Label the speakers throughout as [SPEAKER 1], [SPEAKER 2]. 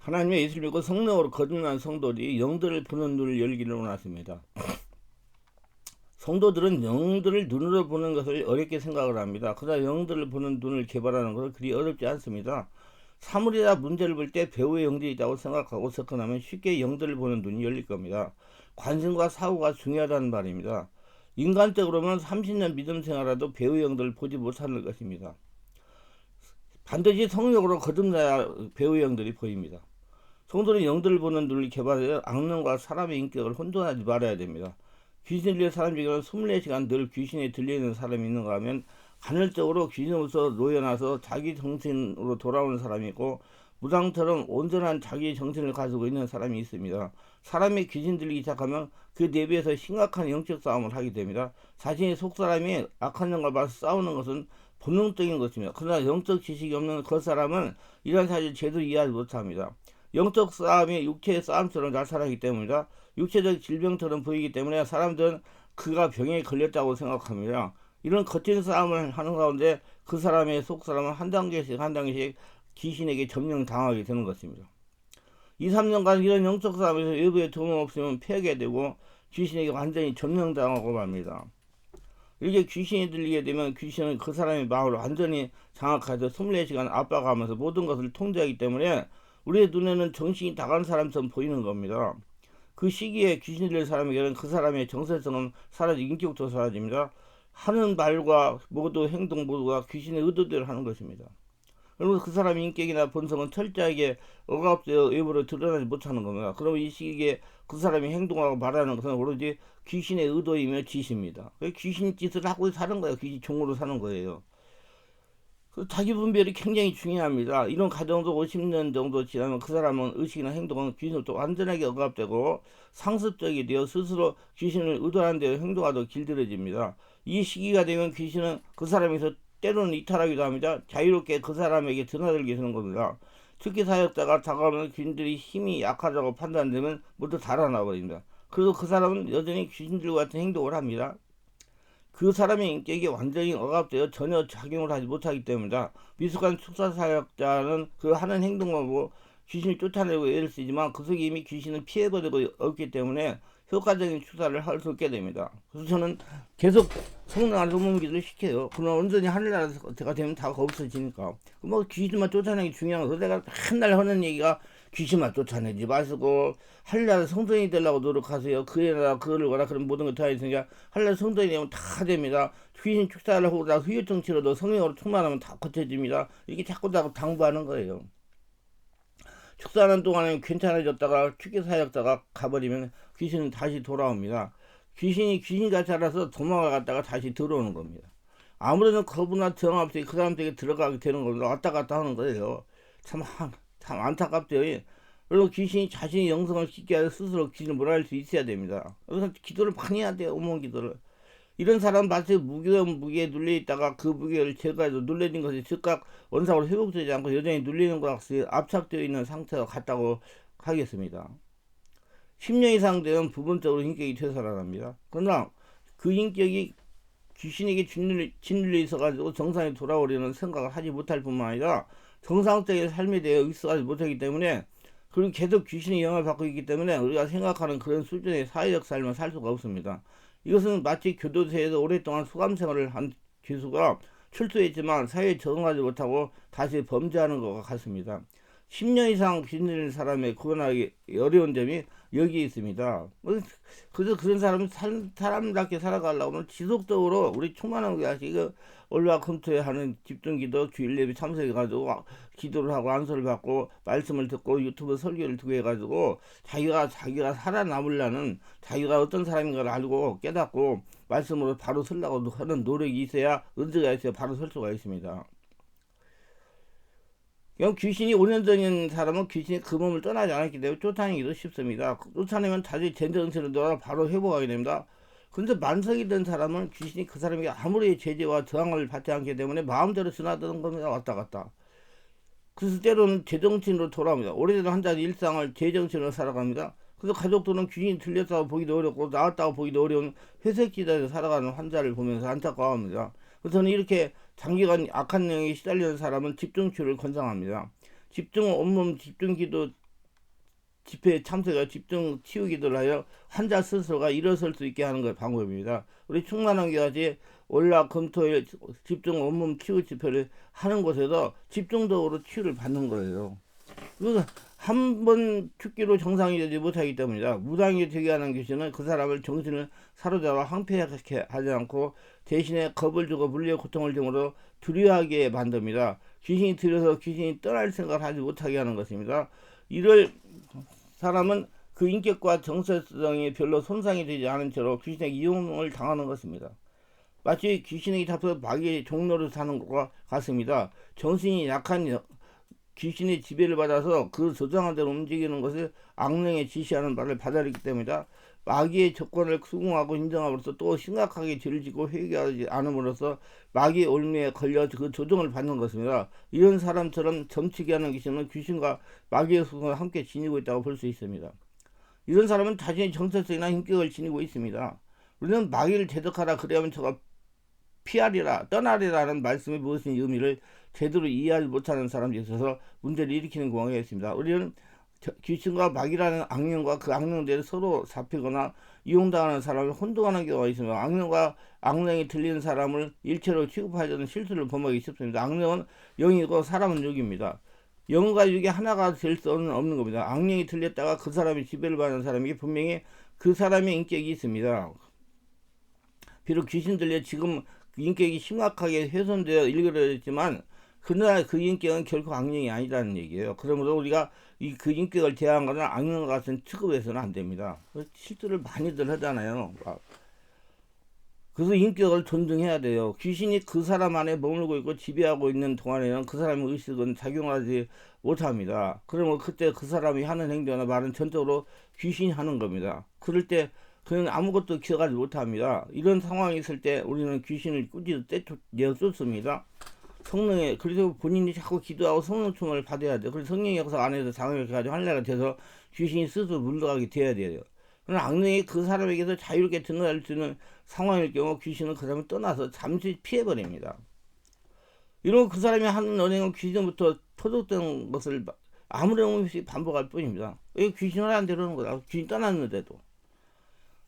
[SPEAKER 1] 하나님의 예수를 믿고 성령으로 거듭난 성도들이 영들을 보는 눈을 열기를 원하십니다. 성도들은 영들을 눈으로 보는 것을 어렵게 생각을 합니다. 그러나 영들을 보는 눈을 개발하는 것은 그리 어렵지 않습니다. 사물이나 문제를 볼 때 배우의 영들이 있다고 생각하고 접근하면 쉽게 영들을 보는 눈이 열릴 겁니다. 관심과 사고가 중요하다는 말입니다. 인간적으로는 30년 믿음 생활라도 배우의 영들을 보지 못하는 것입니다. 반드시 성령으로 거듭나야 배우의 영들이 보입니다. 성도는 영들을 보는 눈을 개발하여 악령과 사람의 인격을 혼돈하지 말아야 됩니다. 귀신 들린 사람 중에는 24시간 늘 귀신에 들리는 사람이 있는가 하면 간헐적으로 귀신으로서 놓여나서 자기 정신으로 돌아오는 사람이 있고 무당처럼 온전한 자기 정신을 가지고 있는 사람이 있습니다. 사람이 귀신 들리기 시작하면 그 내부에서 심각한 영적 싸움을 하게 됩니다. 자신의 속사람이 악한 영과 맞서 싸우는 것은 본능적인 것입니다. 그러나 영적 지식이 없는 그 사람은 이런 사실을 제대로 이해하지 못합니다. 영적 싸움이 육체의 싸움처럼 나타나기 때문이다. 육체적 질병처럼 보이기 때문에 사람들은 그가 병에 걸렸다고 생각합니다. 이런 거친 싸움을 하는 가운데 그 사람의 속사람은 한 단계씩 귀신에게 점령당하게 되는 것입니다. 2, 3년간 이런 영적 싸움에서 외부의 도움 없으면 패하게 되고 귀신에게 완전히 점령당하고 맙니다. 이렇게 귀신이 들리게 되면 귀신은 그 사람의 마음을 완전히 장악해서 24시간 압박하면서 모든 것을 통제하기 때문에 우리의 눈에는 정신이 나간 사람처럼 보이는 겁니다. 그 시기에 귀신 들린 사람에게는 그 사람의 정체성은 사라지고 인격도 사라집니다. 하는 말과 모두 행동 모두가 귀신의 의도대로 하는 것입니다. 그리고 그 사람의 인격이나 본성은 철저하게 억압되어 외부로 드러나지 못하는 겁니다. 그러면 이 시기에 그 사람이 행동하고 말하는 것은 오로지 귀신의 의도이며 지시입니다. 귀신 짓을 하고 사는 거예요. 귀신 종으로 사는 거예요. 자기 분별이 굉장히 중요합니다. 이런 과정도 50년 정도 지나면 그 사람은 의식이나 행동은 귀신으로부터 완전하게 억압되고 상습적이 되어 스스로 귀신을 의도하는 대로 행동하도록 길들여집니다. 이 시기가 되면 귀신은 그 사람에서 때로는 이탈하기도 합니다. 자유롭게 그 사람에게 드나들게 되는 겁니다. 특히 사역자가 다가오면 귀신들이 힘이 약하다고 판단되면 모두 달아나 버립니다. 그리고 그 사람은 여전히 귀신들과 같은 행동을 합니다. 그 사람의 인격이 완전히 억압되어 전혀 작용을 하지 못하기 때문이다. 미숙한 축사 사역자는 그 하는 행동만 보고 귀신을 쫓아내고 애를 쓰지만 그 속에 이미 귀신을 피해버리고 없기 때문에 효과적인 축사를 할 수 없게 됩니다. 그래서 저는 계속 성령 안에서 몸기도를 시켜요. 그러나 온전히 하늘나라가 되면 다 없어지니까. 뭐 귀신만 쫓아내기 중요한 거. 내가 맨날 하는 얘기가 귀신만 쫓아내지 마시고 하늘나라 성도인이 되려고 노력하세요. 그의 나라 그를 원하 그런 모든 걸 다 있으니까 하늘나라 성도인이 되면 다 됩니다. 귀신 축사를 하고 다 후유증 치료도 성령으로 충만하면 다 고쳐집니다. 이렇게 자꾸 당부하는 거예요. 축사하는 동안에 괜찮아졌다가 축기 사역자가 가버리면 귀신은 다시 돌아옵니다. 귀신이 귀신같이 알아서 도망을 갔다가 다시 들어오는 겁니다. 아무래도 거부나 정함 없이 그 사람들에게 들어가게 되는 겁니다. 왔다 갔다 하는 거예요. 참 안타깝죠. 그리고 귀신이 자신의 영성을 쉽게 하여 스스로 귀신을 몰아낼 수 있어야 됩니다. 그래서 기도를 많이 해야 돼요. 오몬 기도를. 이런 사람 마치 무게에 눌려있다가 그 무게를 제거해서 눌려진 것이 즉각 원상으로 회복되지 않고 여전히 눌리는 것 같이 압착되어 있는 상태가 같다고 하겠습니다. 10년 이상 되면 부분적으로 인격이 되살아납니다. 그러나 그 인격이 귀신에게 짓눌려 있어가지고 정상에 돌아오려는 생각을 하지 못할 뿐만 아니라 정상적인 삶에 대해 익숙하지 못하기 때문에 그리고 계속 귀신의 영향을 받고 있기 때문에 우리가 생각하는 그런 수준의 사회적 삶을 살 수가 없습니다. 이것은 마치 교도소에서 오랫동안 수감 생활을 한 죄수가 출소했지만 사회에 적응하지 못하고 다시 범죄하는 것과 같습니다. 10년 이상 귀신 들린 사람의 구원하기 어려운 점이 여기에 있습니다. 그래서 그런 사람은 사람답게 살아가려고 하면 지속적으로 우리 충만한 교회에서 올라컴투에 하는 집중기도 주일 예배 참석해가지고 기도를 하고 안수를 받고 말씀을 듣고 유튜브 설교를 듣고 해가지고 자기가 살아남으려는 자기가 어떤 사람인가를 알고 깨닫고 말씀으로 바로 서려고 하는 노력이 있어야 은혜가 있어야 바로 설 수가 있습니다. 귀신이 5년 전인 사람은 귀신이 그 몸을 떠나지 않았기 때문에 쫓아내기도 쉽습니다. 쫓아내면 다시 전정신으로 돌아 바로 회복하게 됩니다. 근데 만성이 된 사람은 귀신이 그 사람에게 아무리 제재와 저항을 받지 않기 때문에 마음대로 지나드는 겁니다. 왔다 갔다. 그래서 때로는 제정신으로 돌아옵니다. 오래된 환자의 일상을 제정신으로 살아갑니다. 그래서 가족들은 귀신이 들렸다고 보기도 어렵고 나왔다고 보기도 어려운 회색지대에서 살아가는 환자를 보면서 안타까워합니다. 그래서 저는 이렇게 장기간 악한 영에 시달리는 사람은 집중치료를 권장합니다. 온몸 집중기도 집회에 참석해 집중 치우기를 하여 환자 스스로가 일어설 수 있게 하는 것 방법입니다. 우리 충만원교같이 월화 금토일 집중 온몸 치유 집회를 하는 곳에서 집중적으로 치유를 받는 거예요. 그래서 한 번 죽기로 정상이 되지 못하기 때문이다. 무당이 되게 하는 귀신은 그 사람을 정신을 사로잡아 황폐하게 하지 않고 대신에 겁을 주고 물리의 고통을 주므로 두려워하게 만듭니다. 귀신이 들여서 귀신이 떠날 생각을 하지 못하게 하는 것입니다. 이를 사람은 그 인격과 정체성이 별로 손상이 되지 않은 채로 귀신에게 이용을 당하는 것입니다. 마치 귀신에게 잡혀 마귀의 종로를 사는 것과 같습니다. 정신이 약한 귀신의 지배를 받아서 그 조장한 대로 움직이는 것을 악령에 지시하는 바를 받아들이기 때문이다. 마귀의 조건을 수긍하고 인정함으로써 또 심각하게 죄를 짓고 회개하지 않음으로써 마귀의 올무에 걸려 그 조종을 받는 것입니다. 이런 사람처럼 점치게 하는 귀신은 귀신과 마귀의 소송을 함께 지니고 있다고 볼 수 있습니다. 이런 사람은 자신의 정체성이나 인격을 지니고 있습니다. 우리는 마귀를 대적하라 그래야만 저가 피하리라 떠나리라는 말씀이 무엇인 의미를 제대로 이해하지 못하는 사람들이 있어서 문제를 일으키는 경우가 있습니다. 우리는 귀신과 마귀라는 악령과 그 악령들이 서로 잡히거나 이용당하는 사람을 혼동하는 경우가 있습니다. 악령과 악령이 들리는 사람을 일체로 취급하려는 실수를 범하기 쉽습니다. 악령은 영이고 사람은 육입니다. 영과 육이 하나가 될 수는 없는 겁니다. 악령이 들렸다가 그 사람이 지배를 받는 사람이 분명히 그 사람의 인격이 있습니다. 비록 귀신 들려 지금 인격이 심각하게 훼손되어 일그러졌지만 그러나 그 인격은 결코 악령이 아니라는 얘기예요. 그러므로 우리가 그 인격을 대하는 것은 악령과 같은 취급해서는 안 됩니다. 실수를 많이들 하잖아요. 그래서 인격을 존중해야 돼요. 귀신이 그 사람 안에 머물고 있고 지배하고 있는 동안에는 그 사람의 의식은 작용하지 못합니다. 그러면 그때 그 사람이 하는 행동이나 말은 전적으로 귀신이 하는 겁니다. 그럴 때 그는 아무것도 기억하지 못합니다. 이런 상황이 있을 때 우리는 귀신을 꾸짖어 쫓습니다. 성령의 그래서 본인이 자꾸 기도하고 성령 충만을 받아야 돼요. 그래서 성령의 역사 안에서 장악해가지고 할례가 돼서 귀신이 스스로 물러가게 돼야 돼요. 그러나 악령이 그 사람에게서 자유롭게 드러날 수 있는 상황일 경우 귀신은 그 사람을 떠나서 잠시 피해버립니다. 이런 그 사람이 하는 언행은 귀신부터 토독된 것을 아무런 없이 반복할 뿐입니다. 왜 귀신을 안 데려오는 거다. 귀신 떠났는데도.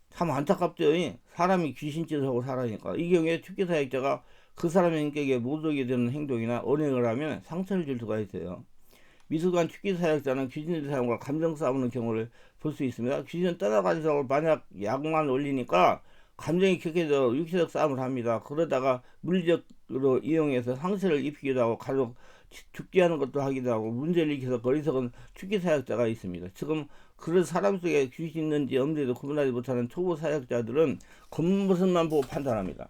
[SPEAKER 1] 참 안타깝죠. 사람이 귀신짓을 하고 살아니까. 이 경우에 축기사역자가 그 사람의 인격에 못 오게 되는 행동이나 언행을 하면 상처를 줄 수가 있어요. 미숙한 축기사역자는 귀신의 사람과 감정 싸우는 경우를 볼 수 있습니다. 귀신은 떠나가지고 만약 약만 올리니까 감정이 격해져 육체적 싸움을 합니다. 그러다가 물리적으로 이용해서 상처를 입히기도 하고 가족 죽게 하는 것도 하기도 하고 문제를 일으켜서 어리석은 축기사역자가 있습니다. 지금 그런 사람 속에 귀신이 있는지 없는지도 구분하지 못하는 초보 사역자들은 겉모습만 보고 판단합니다.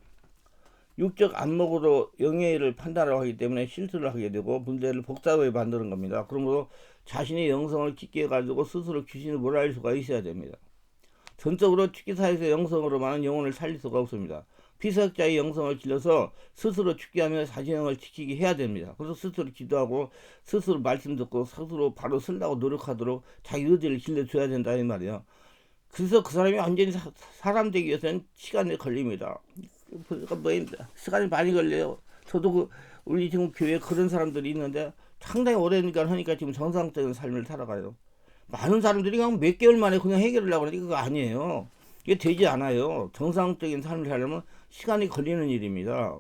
[SPEAKER 1] 육적 안목으로 영의 일을 판단하고 하기 때문에 실수를 하게 되고 문제를 복잡하게 만드는 겁니다. 그러므로 자신의 영성을 깊게 가지고 스스로 귀신을 몰아낼 수가 있어야 됩니다. 전적으로 축기사에서 영성으로만은 영혼을 살릴 수가 없습니다. 피사역자의 영성을 길러서 스스로 축기하며 자신의 영을 지키게 해야 됩니다. 그래서 스스로 기도하고 스스로 말씀 듣고 스스로 바로 쓰려고 노력하도록 자기 의지를 길러줘야 된다 이 말이에요. 그래서 그 사람이 완전히 사람 되기 위해서는 시간이 걸립니다. 그러니까 뭐 시간이 많이 걸려요. 저도 우리 지금 교회에 그런 사람들이 있는데 상당히 오래니까 하니까 지금 정상적인 삶을 살아가요. 많은 사람들이 그냥 몇 개월 만에 그냥 해결을 하고 그러니까 그거 아니에요. 이게 되지 않아요. 정상적인 삶을 살려면 시간이 걸리는 일입니다.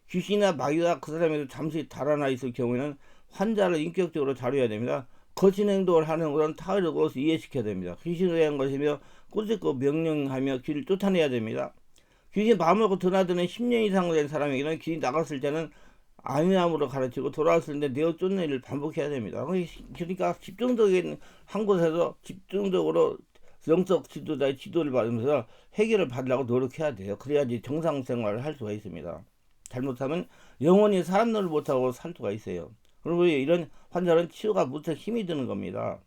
[SPEAKER 1] 귀신이나 마귀가 그 사람에게 잠시 달아나 있을 경우에는 환자를 인격적으로 다뤄야 됩니다. 거친 행동을 하는 것은 타르고 이해시켜야 됩니다. 귀신을 위한 것이며 꾸짖고 명령하며 귀를 쫓아내야 됩니다. 귀신이 마음을 먹고 드나드는 10년 이상 된 사람에게는 귀신이 나갔을 때는 아니함으로 가르치고 돌아왔을 때 내어 쫓는 일을 반복해야 됩니다. 그러니까 집중적인 한 곳에서 집중적으로 영적 지도자의 지도를 받으면서 해결을 받으려고 노력해야 돼요. 그래야지 정상생활을 할 수가 있습니다. 잘못하면 영원히 사람들을 못하고 살 수가 있어요. 그리고 이런 환자는 치유가 무척 힘이 드는 겁니다.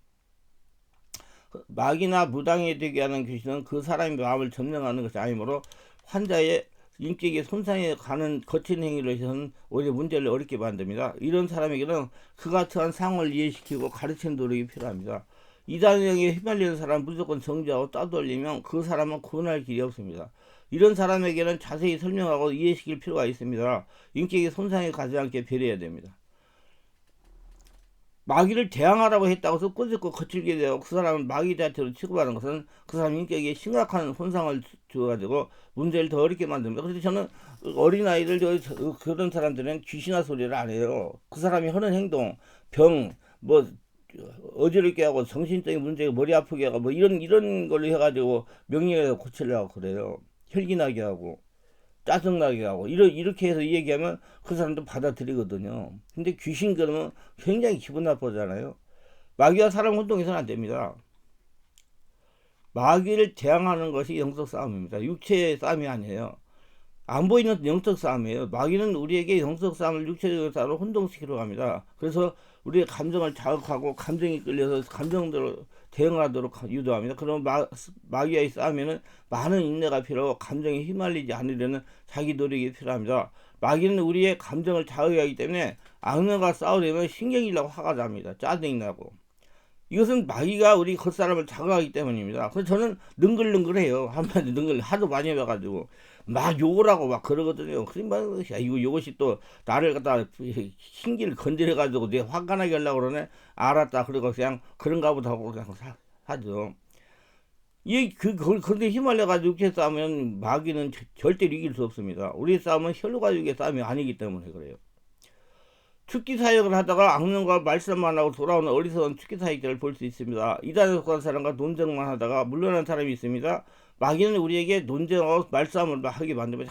[SPEAKER 1] 마귀나 무당이 되게 하는 귀신은 그 사람의 마음을 점령하는 것이 아니므로 환자의 인격에 손상해 가는 거친 행위를 해서는 오히려 문제를 어렵게 만듭니다. 이런 사람에게는 그 같은 상황을 이해시키고 가르치는 노력이 필요합니다. 이단행에 휘말리는 사람은 무조건 정죄하고 따돌리면 그 사람은 구원할 길이 없습니다. 이런 사람에게는 자세히 설명하고 이해시킬 필요가 있습니다. 인격에 손상이 가지 않게 배려해야 됩니다. 마귀를 대항하라고 했다고 해서 꼬집고 거칠게 되고 그 사람을 마귀 자체로 취급하는 것은 그 사람 인격에 심각한 손상을 줘가지고 문제를 더 어렵게 만듭니다. 그래서 저는 어린아이들 그런 사람들은 귀신아 소리를 안 해요. 그 사람이 하는 행동, 병, 뭐 어지럽게 하고 정신적인 문제가 머리 아프게 하고 뭐 이런 걸로 해가지고 명령해서 고치려고 그래요. 혈기나게 하고 짜증나게 하고 이렇게 해서 얘기하면 그 사람도 받아들이거든요. 근데 귀신 그러면 굉장히 기분 나쁘잖아요. 마귀와 사람 혼동해서는 안 됩니다. 마귀를 대항하는 것이 영적 싸움입니다. 육체의 싸움이 아니에요. 안 보이는 영적 싸움이에요. 마귀는 우리에게 영적 싸움을 육체적인 싸움으로 혼동시키려고 합니다. 그래서 우리의 감정을 자극하고 감정이 끌려서 감정대로 대응하도록 유도합니다. 그럼 마귀와의 싸움에는 많은 인내가 필요하고 감정에 휘말리지 않으려는 자기 노력이 필요합니다. 마귀는 우리의 감정을 자극하기 때문에 악령과 싸우려면 신경이 나고 화가 납니다. 짜증이 나고. 이것은 마귀가 우리 겉사람을 자극하기 때문입니다. 그래서 저는 능글능글해요. 한마디 능글 하도 많이 해가지고 막 욕을 하고 막 그러거든요. 그러면 이것이 또 나를 갖다 흰길 건드려가지고 내 화가 나게 하려고 그러네. 알았다. 그리고 그냥 그런가 보다 하고 그냥 하죠. 그런데 휘말려가지고 육체 싸우면 마귀는 절대로 이길 수 없습니다. 우리 싸움은 혈로 가지고의 싸움이 아니기 때문에 그래요. 축기 사역을 하다가 악령과 말씀만 하고 돌아오는 어리석은 축기 사역자를 볼 수 있습니다. 이단에 속한 사람과 논쟁만 하다가 물러난 사람이 있습니다. 마귀는 우리에게 논쟁하고 말싸움을 하게 만들면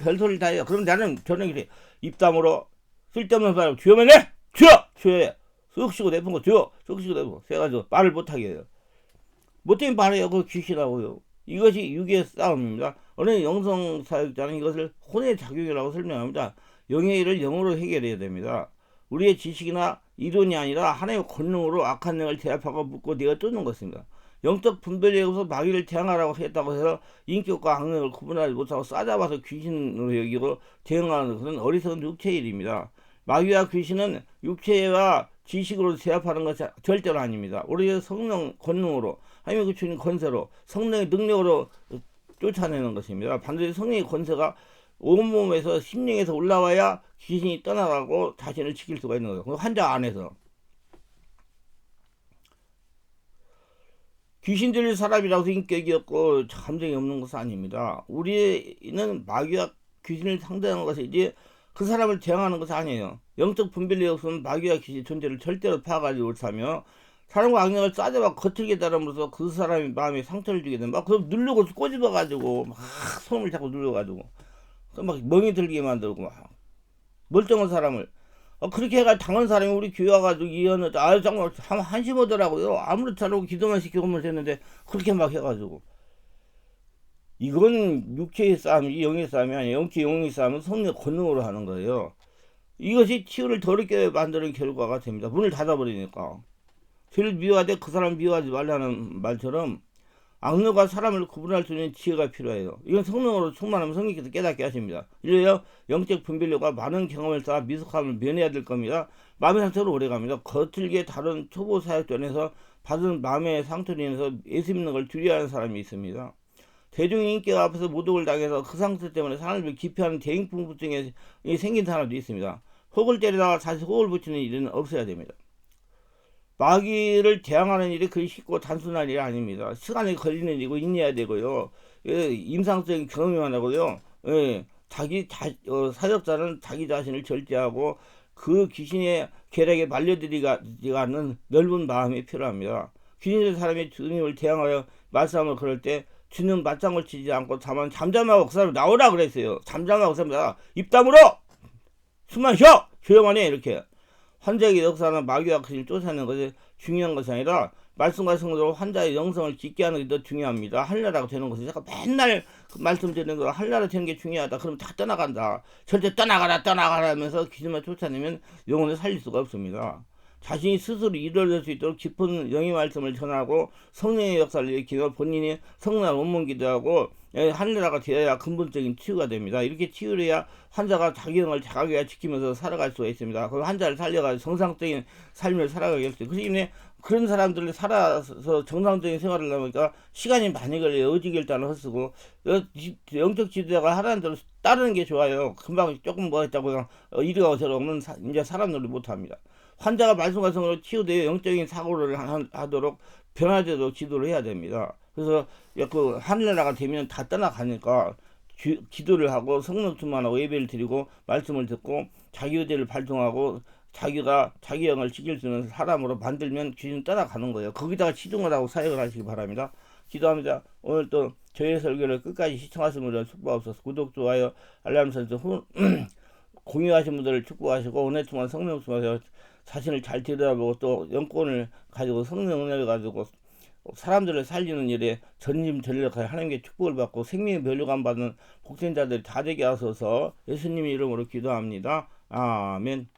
[SPEAKER 1] 별소리를 다 해요. 그럼 저는 이래 입담으로 쓸데없는 사람 주여면 해! 주여! 쓱 쉬고 내쁜 거 주여! 쓱 쉬고 내쁜 거 해가지고 말을 못하게 해요. 못하면 말해요. 그거 귀신하고요. 이것이 육의 싸움입니다. 어느 영성 사역자는 이것을 혼의 작용이라고 설명합니다. 영의 일을 영으로 해결해야 됩니다. 우리의 지식이나 이론이 아니라 하나님의 권능으로 악한 영을 제압하고 묶고 내어 쫓는 것입니다. 영적 분별에 의해서 마귀를 대항하라고 했다고 해서 인격과 악령을 구분하지 못하고 싸잡아서 귀신으로 여기고 대응하는 것은 어리석은 육체의 일입니다. 마귀와 귀신은 육체와 지식으로 제압하는 것이 절대로 아닙니다. 오히려 성령 권능으로 하나님의 주신 권세로 성령의 능력으로 쫓아내는 것입니다. 반드시 성령의 권세가 온몸에서 심령에서 올라와야 귀신이 떠나가고 자신을 지킬 수가 있는 거예요. 환자 안에서. 귀신 들릴 사람이라고 해서 인격이 없고 감정이 없는 것은 아닙니다. 우리는 마귀와 귀신을 상대하는 것이지 그 사람을 대항하는 것이 아니에요. 영적 분별이 없으면 마귀와 귀신의 존재를 절대로 파악하지 못하며 사람과 악령을 싸잡아 거칠게 다름으로써 그 사람의 마음에 상처를 주게 되면 막 그걸 누르고 꼬집어가지고 막 손을 자꾸 눌러가지고 막 멍이 들게 만들고 막 멀쩡한 사람을 그렇게 해가 당한 사람이 우리 교회 와가지고 이혼을 정말 한심하더라고요. 아무렇지 않고 기도만 시켜보면 됐는데 그렇게 막 해가지고 이건 육체의 싸움이지 영의 싸움이 아니에요. 영의 싸움은 성령 권능으로 하는 거예요. 이것이 치유를 더럽게 만드는 결과가 됩니다. 문을 닫아버리니까. 죄를 미워하되 그 사람 미워하지 말라는 말처럼 악령과 사람을 구분할 수 있는 지혜가 필요해요. 이건 성령으로 충만하면 성령께서 깨닫게 하십니다. 이래야 영적 분별력과 많은 경험을 쌓아 미숙함을 면해야 될 겁니다. 마음의 상처로 오래갑니다. 거칠게 다른 초보 사역전에서 받은 마음의 상처로 인해서 예수 믿는 걸 두려워하는 사람이 있습니다. 대중의 인기가 앞에서 모독을 당해서 그 상처 때문에 사람을 기피하는 대인풍부증이 생긴 사람도 있습니다. 혹을 때리다가 다시 혹을 붙이는 일은 없어야 됩니다. 마귀를 대항하는 일이 그리 쉽고 단순한 일이 아닙니다. 시간이 걸리는 일이고 인내해야 되고요. 임상적인 경험이만 하고요. 사역자는 자기 자신을 절제하고 그 귀신의 계략에 말려들이지 않는 넓은 마음이 필요합니다. 귀신의 사람이 주님을 대항하여 말싸움을 걸을 때 주님 맞장을 치지 않고 다만 잠잠하고 그 사람 나오라 그랬어요. 잠잠하고 그 사람 입담으로 숨만 쉬어! 조용하네 이렇게. 환자에게 역사하는 마귀와 귀신을 쫓아내는 것이 중요한 것이 아니라 말씀과 성도로 환자의 영성을 깊게 하는 게 더 중요합니다. 하늘나라가 되는 것이 제가 맨날 말씀 드리는 거 하늘나라 되는 게 중요하다. 그러면 다 떠나간다. 절대 떠나가라 하면서 귀신만 쫓아내면 영혼을 살릴 수가 없습니다. 자신이 스스로 이뤄낼 수 있도록 깊은 영의 말씀을 전하고 성령의 역사를 일으키며 본인이 성령을 원문 기도하고 하늘나라가 되어야 근본적인 치유가 됩니다. 이렇게 치유를 해야 환자가 자기 영을 자기가 지키면서 살아갈 수가 있습니다. 그 환자를 살려가지고 정상적인 삶을 살아가게 할 수 있어요. 그래서 그런 사람들이 살아서 정상적인 생활을 하니까 시간이 많이 걸려요. 의지결단을 헛쓰고 영적 지도자가 하라는 대로 따르는 게 좋아요. 금방 조금 뭐 했다고 이리가 저리 오면 이제 사람 놀이 못합니다. 환자가 말씀하신 치유되어 영적인 사고를 하도록 변화되도록 지도를 해야 됩니다. 그래서 그 하늘나라가 되면 다 떠나가니까 기도를 하고 성령 충만하고 예배를 드리고 말씀을 듣고 자기 의지를 발동하고 자기가 자기 영을 지킬 수 있는 사람으로 만들면 귀신 떠나가는 거예요. 거기다가 치중을 하고 사역을 하시기 바랍니다. 기도합니다. 오늘 또 저희 설교를 끝까지 시청하신 분들 축복하옵소서. 구독, 좋아요, 알람 설정 공유하신 분들을 축복하시고 은혜 충만 성령 충만하여 자신을 잘 들여다보고 또 영권을 가지고 성령 은혜를 가지고 사람들을 살리는 일에 전심전력하여 하나님께 축복을 받고 생명의 면류관 받는 복생자들이 다 되게 하소서. 예수님의 이름으로 기도합니다. 아멘.